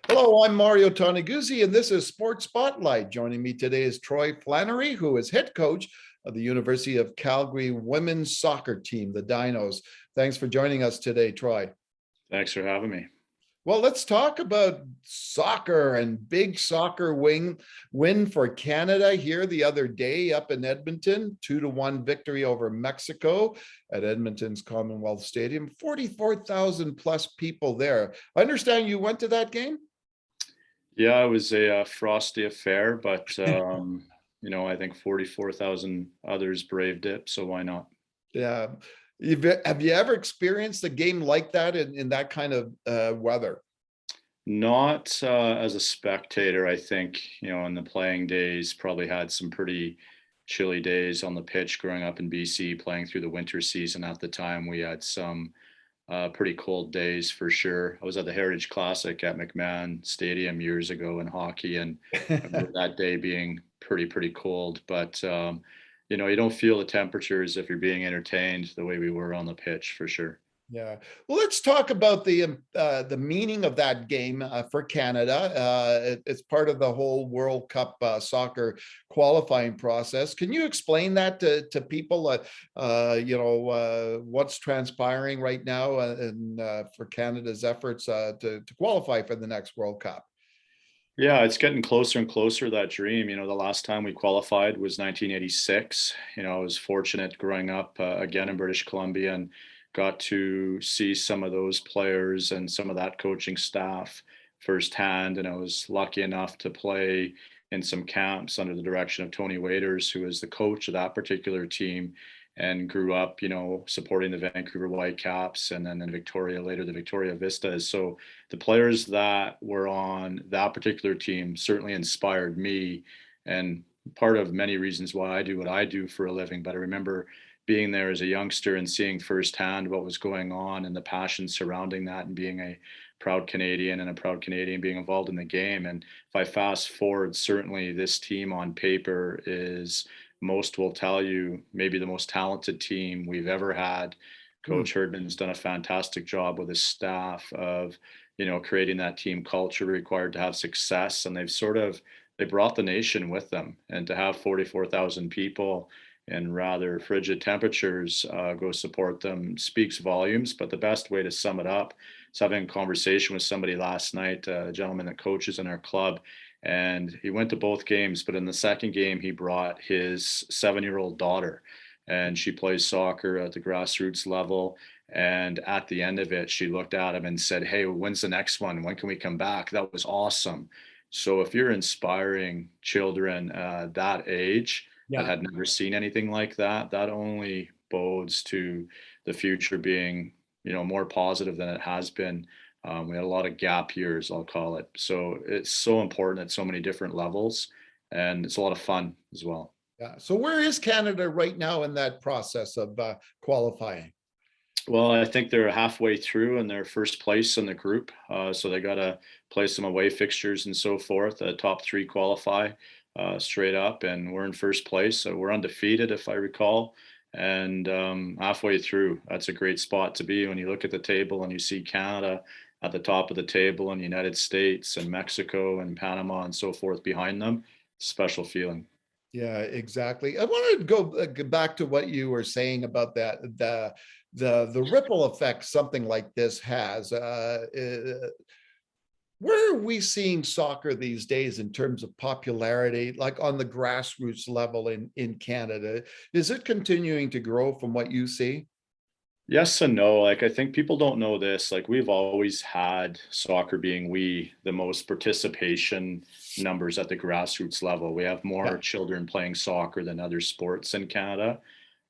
Hello, I'm Mario Toneguzzi, and this is Sports Spotlight. Joining me today is Troye Flannery, who is head coach of the University of Calgary women's soccer team, the Dinos. Thanks for joining us today, Troye. Thanks for having me. Well, let's talk about soccer and big soccer win for Canada here the other day up in Edmonton, 2-1 victory over Mexico at Edmonton's Commonwealth Stadium. 44,000 plus people there. I understand you went to that game? Yeah, it was a frosty affair, but I think 44,000 others braved it, so why not? Yeah. Have you ever experienced a game like that in that kind of weather? Not as a spectator. I think, in the playing days, probably had some pretty chilly days on the pitch growing up in BC, playing through the winter season. At the time, we had some pretty cold days for sure. I was at the Heritage Classic at McMahon Stadium years ago in hockey, and I remember that day being pretty cold. But you don't feel the temperatures if you're being entertained the way we were on the pitch for sure. Yeah. Well, let's talk about the meaning of that game for Canada. It's part of the whole World Cup soccer qualifying process. Can you explain that to people? What's transpiring right now and for Canada's efforts to qualify for the next World Cup? Yeah, it's getting closer and closer to that dream. The last time we qualified was 1986. I was fortunate growing up again in British Columbia and got to see some of those players and some of that coaching staff firsthand. And I was lucky enough to play in some camps under the direction of Tony Waiters, who was the coach of that particular team and grew up, supporting the Vancouver Whitecaps and then in Victoria, later the Victoria Vistas. So the players that were on that particular team certainly inspired me and part of many reasons why I do what I do for a living. But I remember being there as a youngster and seeing firsthand what was going on and the passion surrounding that, and being a proud Canadian and a proud Canadian being involved in the game. And if I fast forward, certainly this team on paper is, most will tell you, maybe the most talented team we've ever had. Hmm. Coach Herdman's done a fantastic job with his staff of, creating that team culture required to have success. And they brought the nation with them, and to have 44,000 people in rather frigid temperatures go support them speaks volumes. But the best way to sum it up is having a conversation with somebody last night, a gentleman that coaches in our club, and he went to both games, but in the second game he brought his 7-year-old daughter, and she plays soccer at the grassroots level. And at the end of it, she looked at him and said, "Hey, when's the next one? When can we come back? That was awesome." So if you're inspiring children that age that Yeah. had never seen anything like that, that only bodes to the future being, more positive than it has been. We had a lot of gap years, I'll call it. So it's so important at so many different levels, and it's a lot of fun as well. Yeah. So where is Canada right now in that process of qualifying? Well, I think they're halfway through and they're first place in the group. So they got to play some away fixtures and so forth. The top three qualify straight up, and we're in first place. So we're undefeated, if I recall. And halfway through, that's a great spot to be when you look at the table and you see Canada at the top of the table and the United States and Mexico and Panama and so forth behind them. Special feeling. Yeah, exactly. I wanted to go back to what you were saying about that the ripple effect something like this has. Where are we seeing soccer these days in terms of popularity, like on the grassroots level in Canada? Is it continuing to grow from what you see? Yes and no. Like, I think people don't know this. Like, we've always had soccer being the most participation numbers at the grassroots level. We have more Yeah. children playing soccer than other sports in Canada.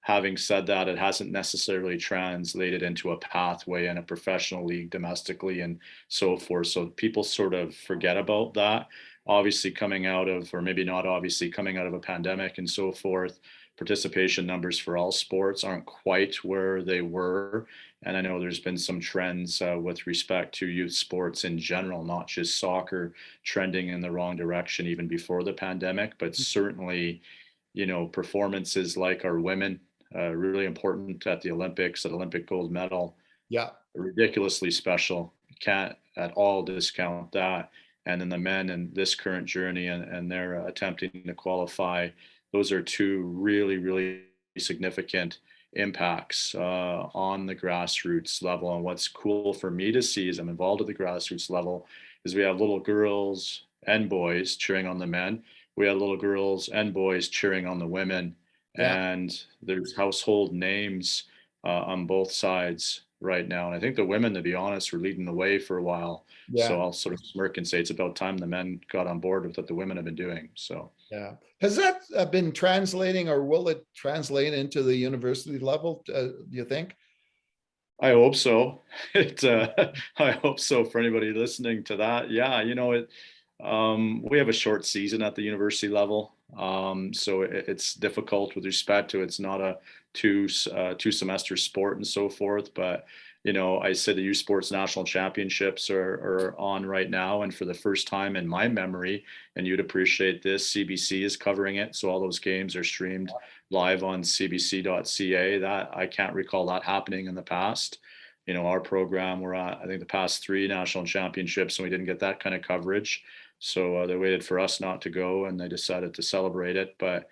Having said that, it hasn't necessarily translated into a pathway in a professional league domestically and so forth. So people sort of forget about that. Obviously, coming out of, or maybe not obviously, coming out of a pandemic and so forth, participation numbers for all sports aren't quite where they were. And I know there's been some trends with respect to youth sports in general, not just soccer, trending in the wrong direction even before the pandemic, but certainly, performances like our women, really important at the Olympics, an Olympic gold medal, Yeah. ridiculously special. Can't at all discount that. And then the men in this current journey, and they're attempting to qualify. Those are two really, really significant impacts on the grassroots level. And what's cool for me to see as I'm involved at the grassroots level is we have little girls and boys cheering on the men. We have little girls and boys cheering on the women. Yeah. And there's household names on both sides right now. And I think the women, to be honest, were leading the way for a while. Yeah. So I'll sort of smirk and say it's about time the men got on board with what the women have been doing. So Yeah. Has that been translating, or will it translate into the university level, do you think? I hope so. I hope so for anybody listening to that. Yeah, we have a short season at the university level, so it's difficult with respect to it's not a two semester sport and so forth. But I said the U Sports National Championships are on right now, and for the first time in my memory, and you'd appreciate this, CBC is covering it, so all those games are streamed live on cbc.ca. That I can't recall that happening in the past. Our program, we're at, I think, the past 3 national championships, and we didn't get that kind of coverage. So they waited for us not to go, and they decided to celebrate it. But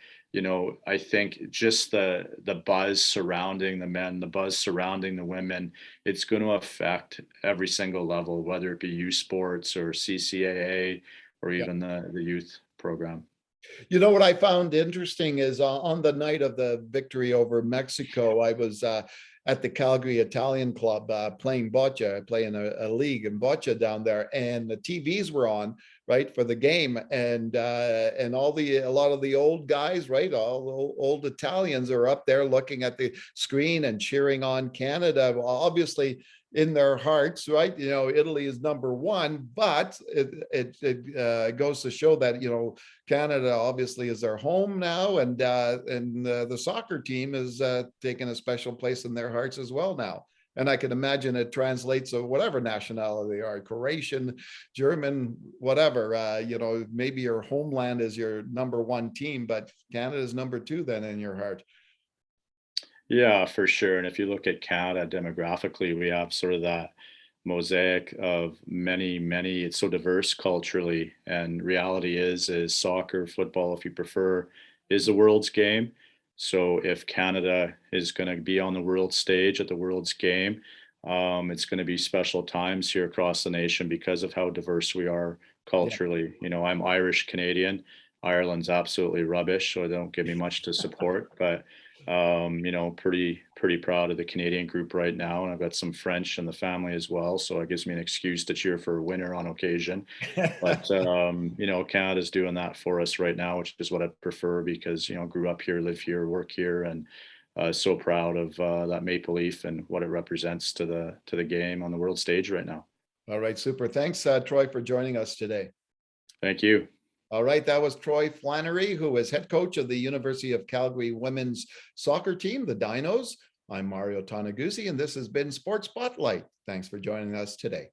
I think just the buzz surrounding the men, the buzz surrounding the women, it's going to affect every single level, whether it be U Sports or CCAA or Yeah. even the youth program. What I found interesting is on the night of the victory over Mexico, I was at the Calgary Italian Club playing bocce. I play in a league in bocce down there, and the TVs were on, right, for the game, and a lot of the old guys, right, all the old Italians are up there looking at the screen and cheering on Canada. Well, obviously, in their hearts, right? Italy is number one, but it goes to show that Canada obviously is their home now, and the soccer team is taking a special place in their hearts as well now. And I can imagine it translates to whatever nationality they are, Croatian, German, whatever. Maybe your homeland is your number one team, but Canada is number two then in your heart. Yeah, for sure. And if you look at Canada demographically, we have sort of that mosaic of many, many, it's so diverse culturally. And reality is soccer, football, if you prefer, is the world's game. So if Canada is going to be on the world stage at the world's game, it's going to be special times here across the nation because of how diverse we are culturally. I'm Irish Canadian. Ireland's absolutely rubbish, so they don't give me much to support. But pretty proud of the Canadian group right now, and I've got some French in the family as well, so it gives me an excuse to cheer for a winner on occasion. But Canada's doing that for us right now, which is what I prefer because grew up here, live here, work here, and so proud of that maple leaf and what it represents to the game on the world stage right now. All right, super. Thanks, Troye, for joining us today. Thank you. All right, that was Troye Flannery, who is head coach of the University of Calgary women's soccer team, the Dinos. I'm Mario Toneguzzi, and this has been Sports Spotlight. Thanks for joining us today.